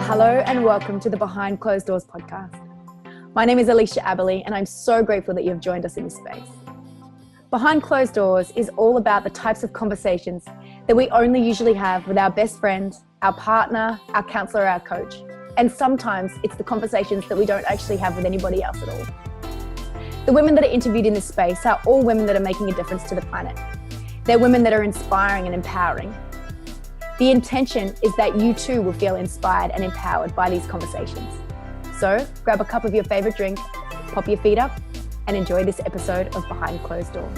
Hello and welcome to the Behind Closed Doors podcast. My name is Alicia Aberley and I'm so grateful that you have joined us in this space. Behind Closed Doors is all about the types of conversations that we only usually have with our best friend, our partner, our counselor, our coach. And sometimes it's the conversations that we don't actually have with anybody else at all. The women that are interviewed in this space are all women that are making a difference to the planet. They're women that are inspiring and empowering. The intention is that you too will feel inspired and empowered by these conversations. So grab a cup of your favorite drink, pop your feet up, and enjoy this episode of Behind Closed Doors.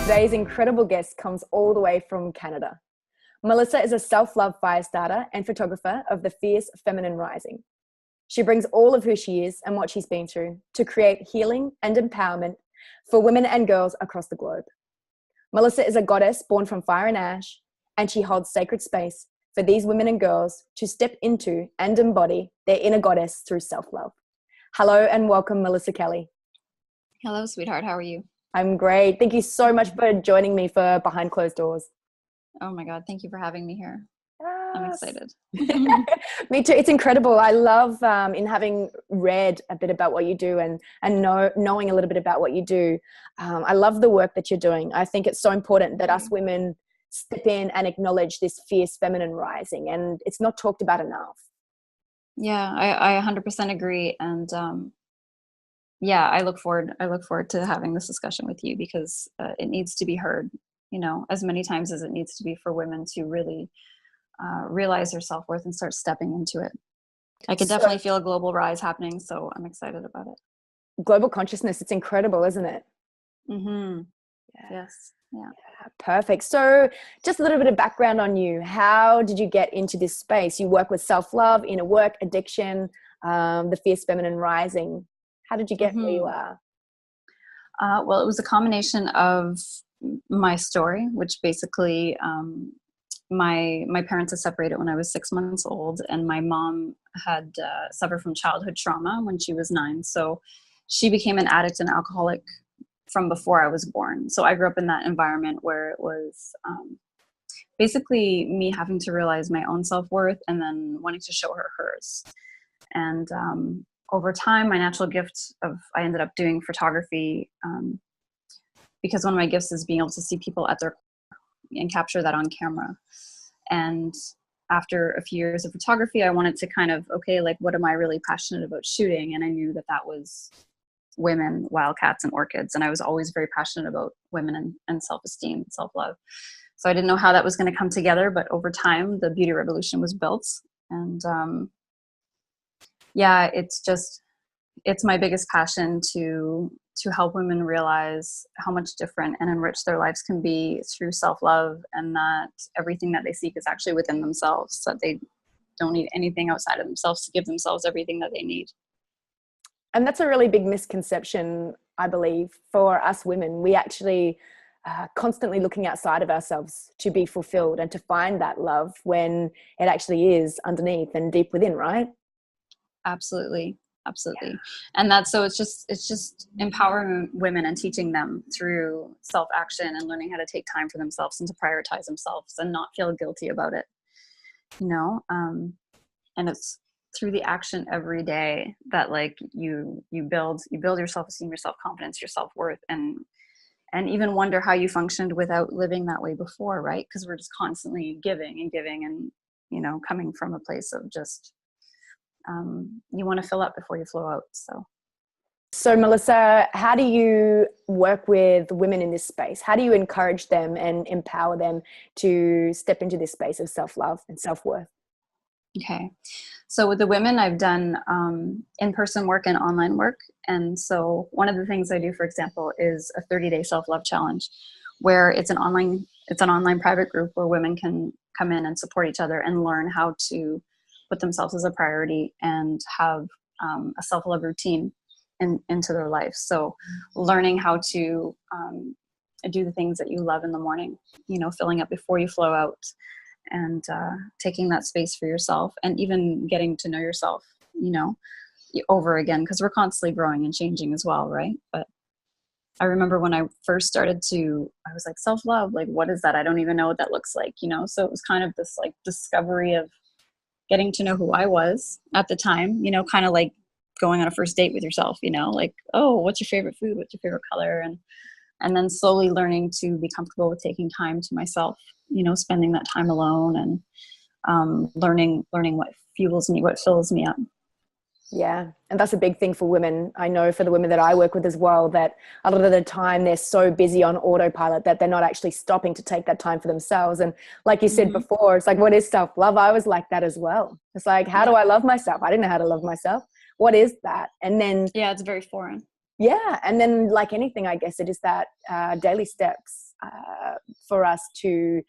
Today's incredible guest comes all the way from Canada. Melissa is a self-love fire starter and photographer of the fierce feminine rising. She brings all of who she is and what she's been through to create healing and empowerment for women and girls across the globe. Melissa is a goddess born from fire and ash, and she holds sacred space for these women and girls to step into and embody their inner goddess through self-love. Hello and welcome, Melissa Kelly. Hello, sweetheart. How are you? I'm great. Thank you so much for joining me for Behind Closed Doors. Oh my God. Thank you for having me here. I'm excited. Me too. It's incredible. I love in having read a bit about what you do and knowing a little bit about what you do. I love the work that you're doing. I think it's so important that us women step in and acknowledge this fierce feminine rising, and it's not talked about enough. Yeah, I 100% agree. And I look forward to having this discussion with you because it needs to be heard, as many times as it needs to be for women to really realize their self-worth and start stepping into it. I could definitely feel a global rise happening, so I'm excited about it. Global consciousness, it's incredible, isn't it? Mm-hmm. Yeah. Yes. Yeah. Perfect. So just a little bit of background on you. How did you get into this space? You work with self-love, inner work, addiction, the fierce feminine rising. How did you get where you are? Well, it was a combination of my story, which basically my parents had separated when I was 6 months old, and my mom had suffered from childhood trauma when she was 9. So she became an addict and alcoholic from before I was born. So I grew up in that environment where it was basically me having to realize my own self-worth and then wanting to show her hers. And over time, my natural gift I ended up doing photography because one of my gifts is being able to see people at their and capture that on camera. And after a few years of photography, I wanted to kind of, what am I really passionate about shooting? And I knew that was women, wildcats, and orchids. And I was always very passionate about women and self-esteem, self-love. So I didn't know how that was going to come together, but over time, the beauty revolution was built. And it's my biggest passion to help women realize how much different and enriched their lives can be through self-love, and that everything that they seek is actually within themselves, that they don't need anything outside of themselves to give themselves everything that they need. And that's a really big misconception, I believe, for us women. We actually constantly looking outside of ourselves to be fulfilled and to find that love when it actually is underneath and deep within, right? Absolutely. Yeah. And it's just empowering women and teaching them through self-action and learning how to take time for themselves and to prioritize themselves and not feel guilty about it, and it's through the action every day that you build your self-esteem, your self-confidence, your self-worth, and even wonder how you functioned without living that way before, right? Because we're just constantly giving and coming from a place of just you want to fill up before you flow out. So Melissa, how do you work with women in this space? How do you encourage them and empower them to step into this space of self-love and self-worth? Okay. So with the women, I've done in-person work and online work. And so one of the things I do, for example, is a 30-day self-love challenge, where it's an online private group where women can come in and support each other and learn how to put themselves as a priority and have a self-love routine into their life. So learning how to do the things that you love in the morning, filling up before you flow out, and taking that space for yourself, and even getting to know yourself, over again, because we're constantly growing and changing as well, right? But I remember when I first started I was like, self-love, what is that? I don't even know what that looks like, So it was kind of this discovery of getting to know who I was at the time, you know, kind of like going on a first date with yourself, you know, like, oh, what's your favorite food? What's your favorite color? And then slowly learning to be comfortable with taking time to myself, you know, spending that time alone, and learning what fuels me, what fills me up. Yeah. And that's a big thing for women. I know for the women that I work with as well, that a lot of the time they're so busy on autopilot that they're not actually stopping to take that time for themselves. And like you said before, it's like, what is self-love? I was like that as well. It's like, how do I love myself? I didn't know how to love myself. What is that? And then, yeah, it's very foreign. Yeah. And then like anything, I guess it is that daily steps for us to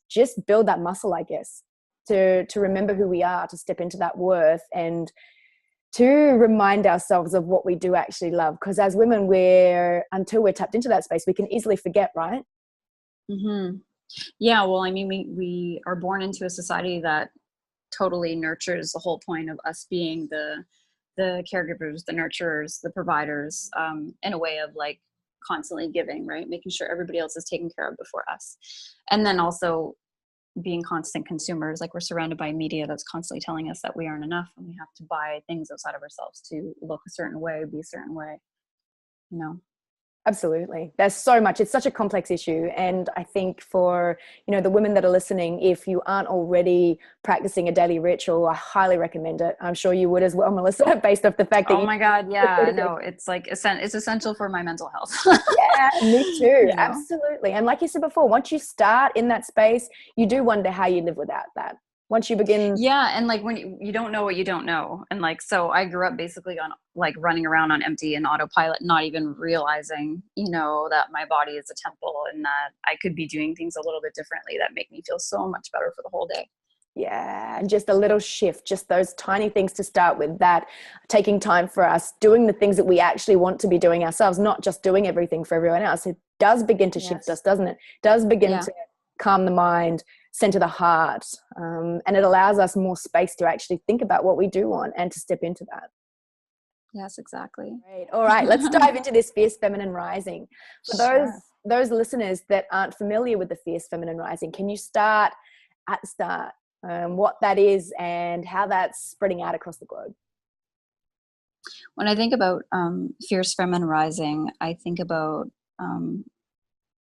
just build that muscle, I guess, to remember who we are, to step into that worth, and to remind ourselves of what we do actually love. Because as women, until we're tapped into that space, we can easily forget, right? Mm-hmm. Yeah, well, I mean, we are born into a society that totally nurtures the whole point of us being the caregivers, the nurturers, the providers, in a way of like constantly giving, right? Making sure everybody else is taken care of before us. And then also being constant consumers, like we're surrounded by media that's constantly telling us that we aren't enough, and we have to buy things outside of ourselves to look a certain way, be a certain way, you know? Absolutely. There's so much. It's such a complex issue. And I think for, the women that are listening, if you aren't already practicing a daily ritual, I highly recommend it. I'm sure you would as well, Melissa, based off the fact that Oh my God. Yeah, no, it's like, it's essential for my mental health. Yeah, me too. You know? Absolutely. And like you said before, once you start in that space, you do wonder how you live without that. Once you begin. Yeah. And like when you don't know what you don't know. And like, so I grew up basically on like running around on empty and autopilot, not even realizing, that my body is a temple and that I could be doing things a little bit differently that make me feel so much better for the whole day. Yeah, and just a little shift, just those tiny things to start with, that taking time for us, doing the things that we actually want to be doing ourselves, not just doing everything for everyone else. It does begin to shift us, doesn't it? It does begin to calm the mind, center the heart, and it allows us more space to actually think about what we do want and to step into that. Yes, exactly. Great. All right, let's dive into this fierce feminine rising. For those listeners that aren't familiar with the fierce feminine rising, can you start at the start? What that is and how that's spreading out across the globe? When I think about fierce feminine rising, I think about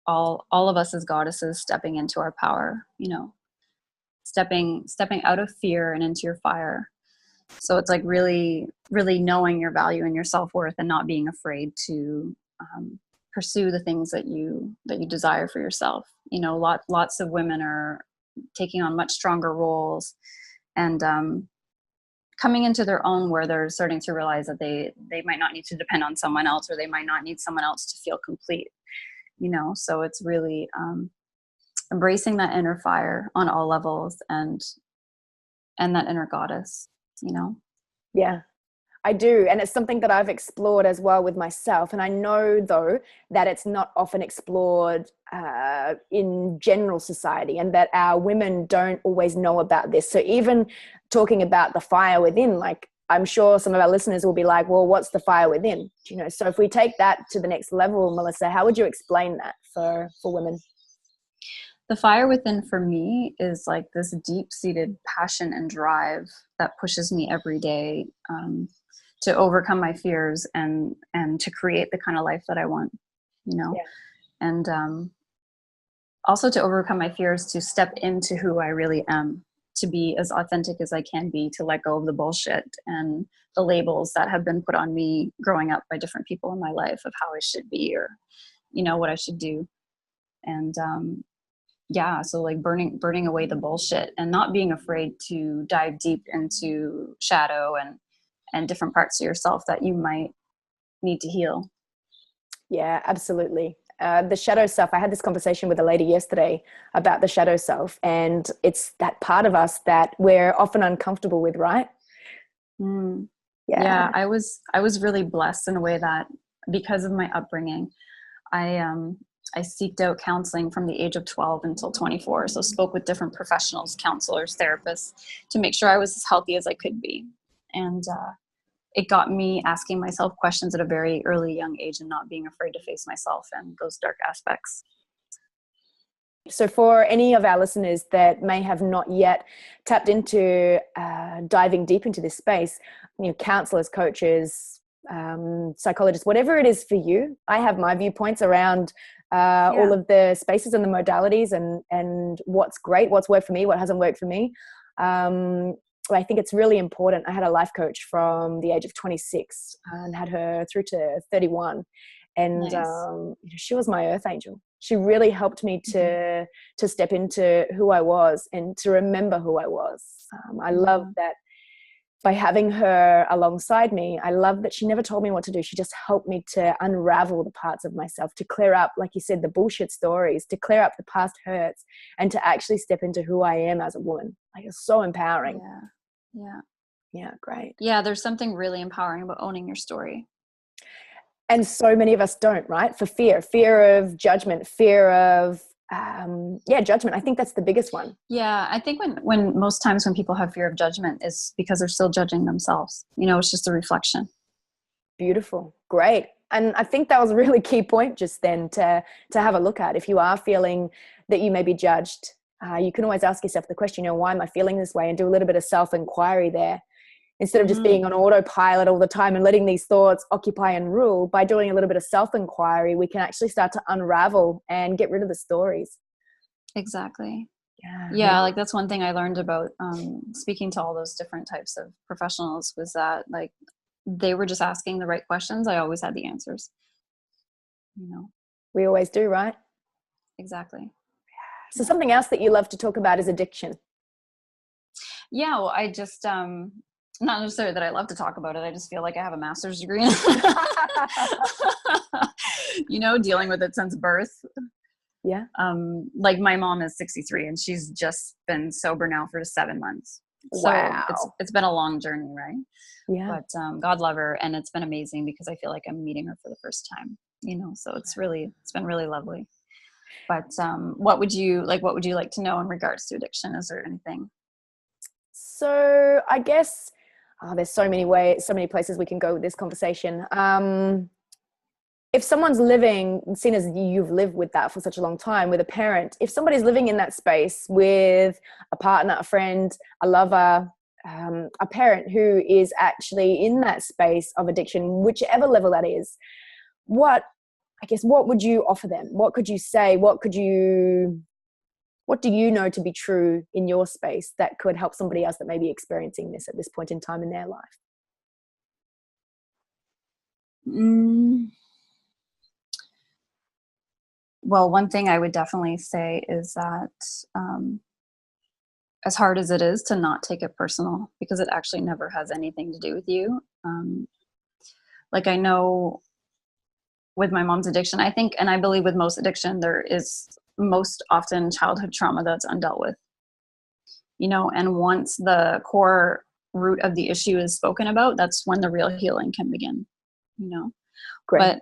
all of us as goddesses stepping into our power, stepping out of fear and into your fire. So it's like really, really knowing your value and your self-worth, and not being afraid to pursue the things that you desire for yourself. Lots of women are taking on much stronger roles and coming into their own, where they're starting to realize that they might not need to depend on someone else, or they might not need someone else to feel complete. So it's really embracing that inner fire on all levels, and that inner goddess. Yeah, I do. And it's something that I've explored as well with myself. And I know, though, that it's not often explored in general society, and that our women don't always know about this. So even talking about the fire within, like, I'm sure some of our listeners will be like, well, what's the fire within? So if we take that to the next level, Melissa, how would you explain that for women? The fire within for me is like this deep-seated passion and drive that pushes me every day to overcome my fears and to create the kind of life that I want, and also to overcome my fears, to step into who I really am, to be as authentic as I can be, to let go of the bullshit and the labels that have been put on me growing up by different people in my life of how I should be, or, what I should do. And, so like burning away the bullshit and not being afraid to dive deep into shadow and different parts of yourself that you might need to heal. Yeah, absolutely. The shadow self, I had this conversation with a lady yesterday about the shadow self, and it's that part of us that we're often uncomfortable with, right? Yeah, I was really blessed in a way that, because of my upbringing, I seeked out counseling from the age of 12 until 24. So spoke with different professionals, counselors, therapists, to make sure I was as healthy as I could be. And it got me asking myself questions at a very early young age, and not being afraid to face myself and those dark aspects. So for any of our listeners that may have not yet tapped into diving deep into this space, counselors, coaches, psychologists, whatever it is for you, I have my viewpoints around all of the spaces and the modalities and what's great, what's worked for me, what hasn't worked for me. I think it's really important. I had a life coach from the age of 26 and had her through to 31. And nice. She was my earth angel. She really helped me to step into who I was and to remember who I was. I love that by having her alongside me, I love that she never told me what to do. She just helped me to unravel the parts of myself, to clear up, like you said, the bullshit stories, to clear up the past hurts, and to actually step into who I am as a woman. Like, it's so empowering. Yeah, great. Yeah, there's something really empowering about owning your story. And so many of us don't, right? For fear of judgment, fear of judgment. I think that's the biggest one. Yeah, I think when most times when people have fear of judgment is because they're still judging themselves. It's just a reflection. Beautiful. Great. And I think that was a really key point just then to have a look at. If you are feeling that you may be judged, you can always ask yourself the question, why am I feeling this way? And do a little bit of self-inquiry there. Instead of just being on autopilot all the time and letting these thoughts occupy and rule, by doing a little bit of self-inquiry, we can actually start to unravel and get rid of the stories. Exactly. Yeah, like that's one thing I learned about speaking to all those different types of professionals was that like they were just asking the right questions. I always had the answers. We always do, right? Exactly. So something else that you love to talk about is addiction. Yeah, well, I just not necessarily that I love to talk about it. I just feel like I have a master's degree in dealing with it since birth. Yeah. Like my mom is 63 and she's just been sober now for 7 months. Wow. So it's been a long journey, right? Yeah. But God love her, and it's been amazing because I feel like I'm meeting her for the first time. So it's been really lovely. But what would you like to know in regards to addiction? Is there anything? So I guess there's so many places we can go with this conversation. If someone's living, seen as you've lived with that for such a long time, with a parent, if somebody's living in that space with a partner, a friend, a lover, a parent who is actually in that space of addiction, whichever level that is, what would you offer them? What could you say? What do you know to be true in your space that could help somebody else that may be experiencing this at this point in time in their life? Well, one thing I would definitely say is that as hard as it is to not take it personal, because it actually never has anything to do with you. Like I know with my mom's addiction, I think, and I believe with most addiction, there is most often childhood trauma that's undealt with, and once the core root of the issue is spoken about, that's when the real healing can begin, Great. But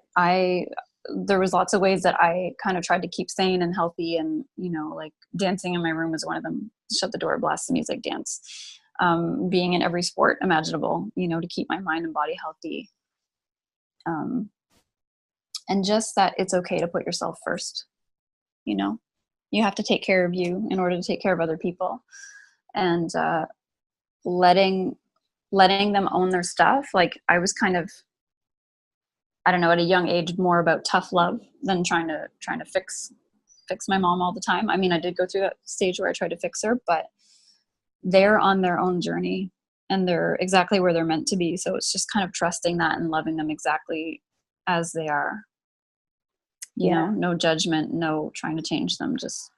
there was lots of ways that I kind of tried to keep sane and healthy, and, like dancing in my room was one of them. Shut the door, blast the music, dance, being in every sport imaginable, to keep my mind and body healthy. And just that it's okay to put yourself first. You have to take care of you in order to take care of other people, and letting them own their stuff. Like I was kind of, I don't know, at a young age, more about tough love than trying to fix my mom all the time. I mean, I did go through that stage where I tried to fix her, but they're on their own journey and they're exactly where they're meant to be. So it's just kind of trusting that and loving them exactly as they are. You know, no judgment, no trying to change them, just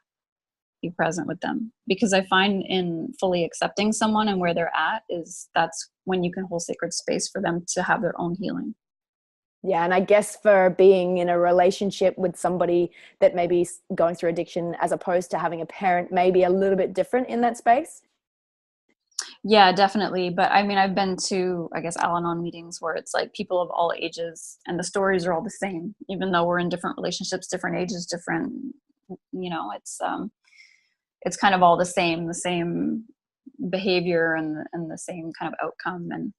be present with them. Because I find in fully accepting someone and where they're at that's when you can hold sacred space for them to have their own healing. Yeah. And I guess for being in a relationship with somebody that may be going through addiction as opposed to having a parent, maybe a little bit different in that space. Yeah, definitely. But I mean, I've been to, I guess, Al-Anon meetings where it's like people of all ages and the stories are all the same, even though we're in different relationships, different ages, different, it's kind of all the same behavior and the same kind of outcome. And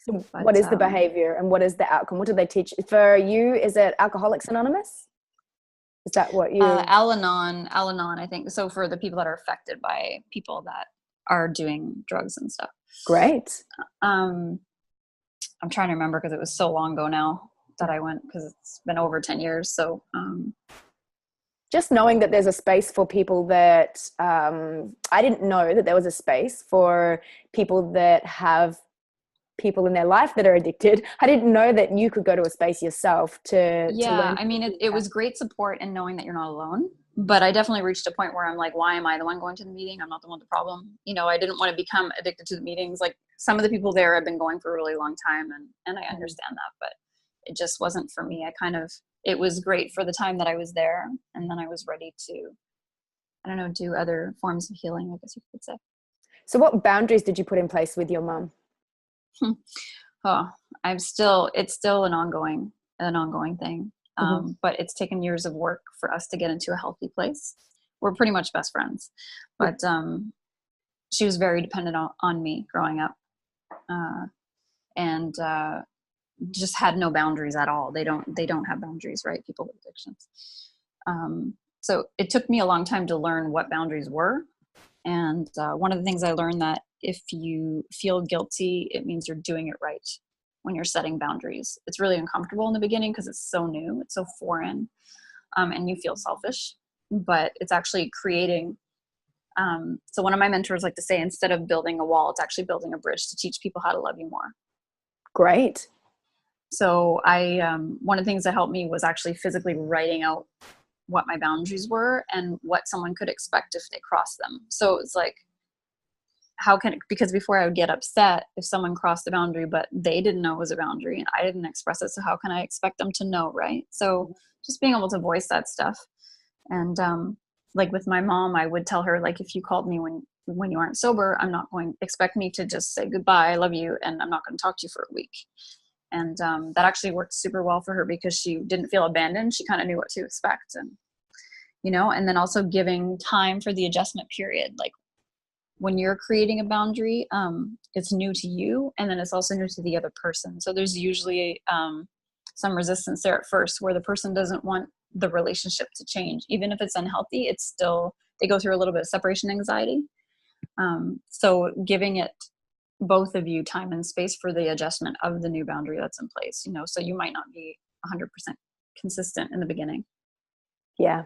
so what is the behavior and what is the outcome? What do they teach? For you, is it Alcoholics Anonymous? Is that what you? Al-Anon, I think. So for the people that are affected by people that are doing drugs and stuff. Great. I'm trying to remember because it was so long ago now that I went, because it's been over 10 years. So just knowing that there's a space for people that I didn't know that there was a space for people that have people in their life that are addicted. I didn't know that you could go to a space yourself to learn. I mean, it was great support and knowing that you're not alone, but I definitely reached a point where I'm like, why am I the one going to the meeting? I'm not the one with the problem. You know, I didn't want to become addicted to the meetings. Like, some of the people there have been going for a really long time, and I understand that, but it just wasn't for me. It was great for the time that I was there, and then I was ready to, I don't know, do other forms of healing, I guess you could say. So what boundaries did you put in place with your mum? It's still an ongoing thing. But it's taken years of work for us to get into a healthy place. We're pretty much best friends, but she was very dependent on me growing up, and just had no boundaries at all. They don't have boundaries, right? People with addictions. So it took me a long time to learn what boundaries were. And one of the things I learned, that if you feel guilty, it means you're doing it right when you're setting boundaries. It's really uncomfortable in the beginning because it's so new, it's so foreign, and you feel selfish, but it's actually creating. So one of my mentors like to say, instead of building a wall, it's actually building a bridge to teach people how to love you more. Great. So one of the things that helped me was actually physically writing out what my boundaries were and what someone could expect if they crossed them. So it's like, because before I would get upset if someone crossed the boundary, but they didn't know it was a boundary and I didn't express it. So how can I expect them to know? Right. So just being able to voice that stuff. And like with my mom, I would tell her, like, if you called me when you aren't sober, I'm not going to expect me to just say goodbye, I love you, and I'm not going to talk to you for a week. And that actually worked super well for her because she didn't feel abandoned. She kind of knew what to expect. And, you know, and then also giving time for the adjustment period. Like, when you're creating a boundary, it's new to you, and then it's also new to the other person. So there's usually some resistance there at first, where the person doesn't want the relationship to change. Even if it's unhealthy, it's still, they go through a little bit of separation anxiety. So giving it, both of you, time and space for the adjustment of the new boundary that's in place, you know, so you might not be 100% consistent in the beginning. Yeah.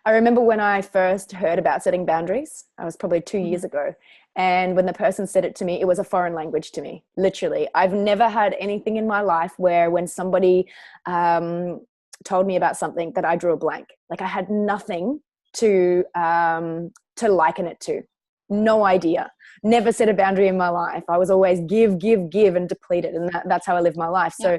I remember when I first heard about setting boundaries, I was probably 2 years ago. And when the person said it to me, it was a foreign language to me. Literally, I've never had anything in my life where when somebody told me about something that I drew a blank. Like, I had nothing to liken it to. No idea. Never set a boundary in my life. I was always give, and depleted. And that's how I live my life. Yeah. So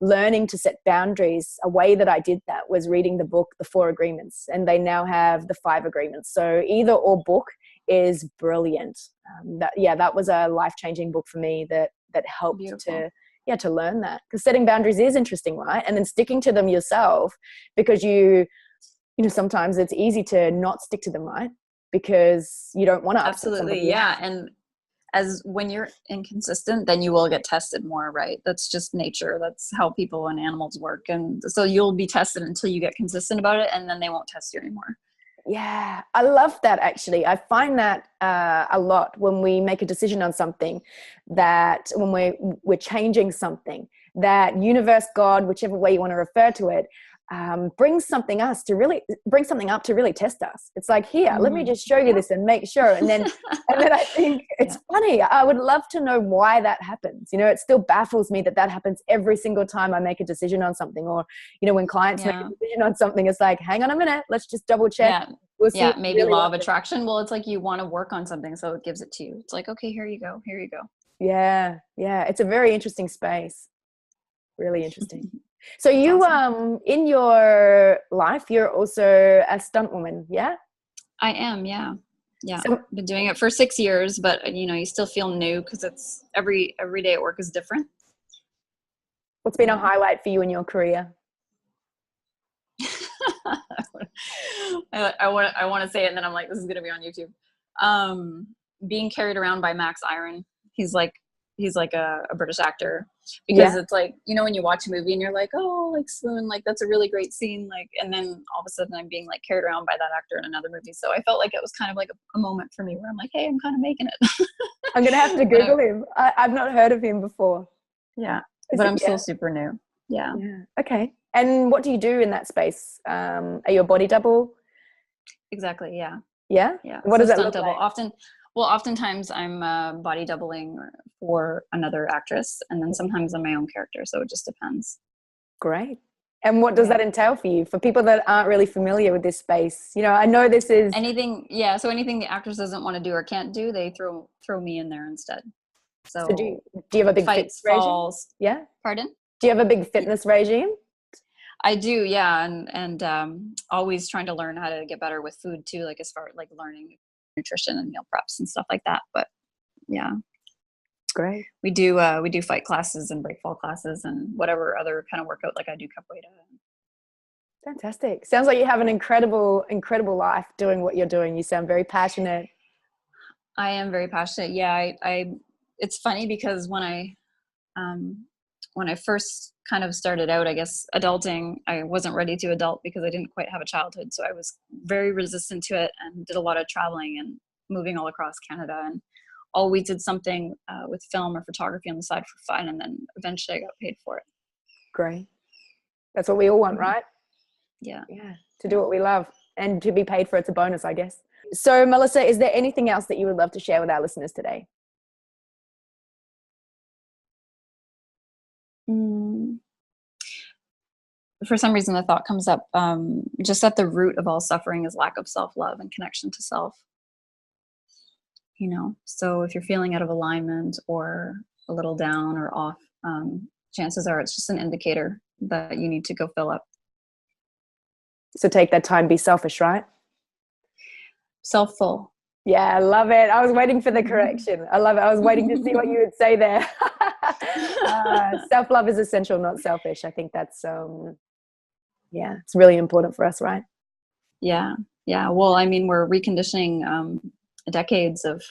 learning to set boundaries, a way that I did that was reading the book, The 4 Agreements, and they now have the 5 Agreements. So either or book is brilliant. That was a life-changing book for me that helped Beautiful. to learn that. Because setting boundaries is interesting, right? And then sticking to them yourself, because you know, sometimes it's easy to not stick to them, right? Because you don't want to upset somebody. Yeah. And as when you're inconsistent, then you will get tested more, right? That's just nature. That's how people and animals work. And so you'll be tested until you get consistent about it, and then they won't test you anymore. Yeah, I love that. Actually, I find that a lot when we make a decision on something, that when we're changing something, that universe, God, whichever way you want to refer to it, brings something up to really test us. It's like, here, let me just show you this and make sure. And then I think it's funny. I would love to know why that happens. You know, it still baffles me that happens every single time I make a decision on something, or, you know, when clients make a decision on something, it's like, hang on a minute, let's just double check. We'll see maybe law of attraction. Well, it's like you want to work on something, so it gives it to you. It's like, okay, here you go. Yeah. It's a very interesting space. Really interesting. So you, awesome. In your life, you're also a stunt woman, yeah? I am, yeah. So, I've been doing it for 6 years, but, you know, you still feel new because it's every day at work is different. What's been a highlight for you in your career? I want to say it, and then I'm like, this is going to be on YouTube. Being carried around by Max Iron. He's he's like a British actor, because it's like, you know, when you watch a movie and you're like, oh, like swoon, like that's a really great scene, like, and then all of a sudden I'm being like carried around by that actor in another movie. So I felt like it was kind of like a moment for me where I'm like, hey, I'm kind of making it. I'm gonna have to Google him. I've not heard of him before. Yeah, but I'm still super new. Yeah. Okay. And what do you do in that space? Are you a body double? Exactly. Yeah. Yeah. What does that look like? Oftentimes I'm body doubling for another actress, and then sometimes I'm my own character. So it just depends. Great. And what does that entail for you? For people that aren't really familiar with this space, you know, I know this is anything. Yeah. So anything the actress doesn't want to do or can't do, they throw me in there instead. So do you have a big fitness regime? Yeah. Pardon? Do you have a big fitness regime? I do, yeah, and always trying to learn how to get better with food too, like as far like learning nutrition and meal preps and stuff like that. But yeah, great. We do fight classes and break fall classes and whatever other kind of workout. Like I do capoeira. Fantastic. Sounds like you have an incredible life doing what you're doing. You sound very passionate. I am very passionate. Yeah, I it's funny because when I first kind of started out, I guess, adulting, I wasn't ready to adult because I didn't quite have a childhood. So I was very resistant to it and did a lot of traveling and moving all across Canada, and always did something with film or photography on the side for fun. And then eventually I got paid for it. Great. That's what we all want, right? Yeah. Yeah. To do what we love, and to be paid for it's a bonus, I guess. So Melissa, is there anything else that you would love to share with our listeners today? For some reason the thought comes up, just at the root of all suffering is lack of self-love and connection to self. You know, so if you're feeling out of alignment or a little down or off, chances are it's just an indicator that you need to go fill up. So take that time, be selfish, right? Self-full. Yeah, I love it. I was waiting for the correction. I love it. I was waiting to see what you would say there. Self-love is essential, not selfish. I think that's, it's really important for us, right? Yeah. Yeah. Well, I mean, we're reconditioning decades of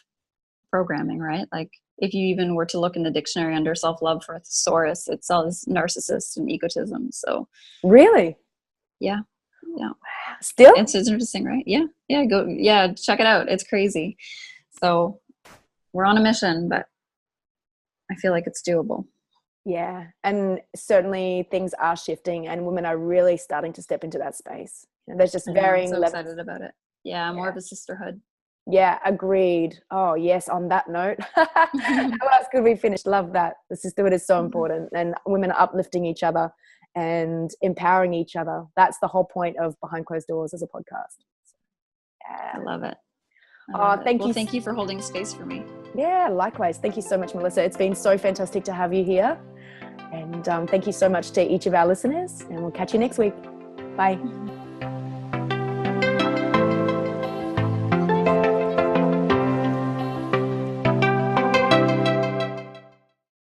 programming, right? Like if you even were to look in the dictionary under self-love for a thesaurus, it says narcissist and egotism. So really? Yeah. Yeah. Still? It's interesting, right? Yeah. Yeah. Check it out. It's crazy. So we're on a mission, but I feel like it's doable. Yeah. And certainly things are shifting and women are really starting to step into that space. And there's just varying levels. I'm so excited about it. Yeah. More of a sisterhood. Yeah. Agreed. Oh yes. On that note, how else could we finish? Love that. The sisterhood is so important, and women are uplifting each other and empowering each other. That's the whole point of Behind Closed Doors as a podcast. Yeah. I love it. Thank you for holding space for me. Yeah, likewise. Thank you so much, Melissa. It's been so fantastic to have you here. And thank you so much to each of our listeners. And we'll catch you next week. Bye.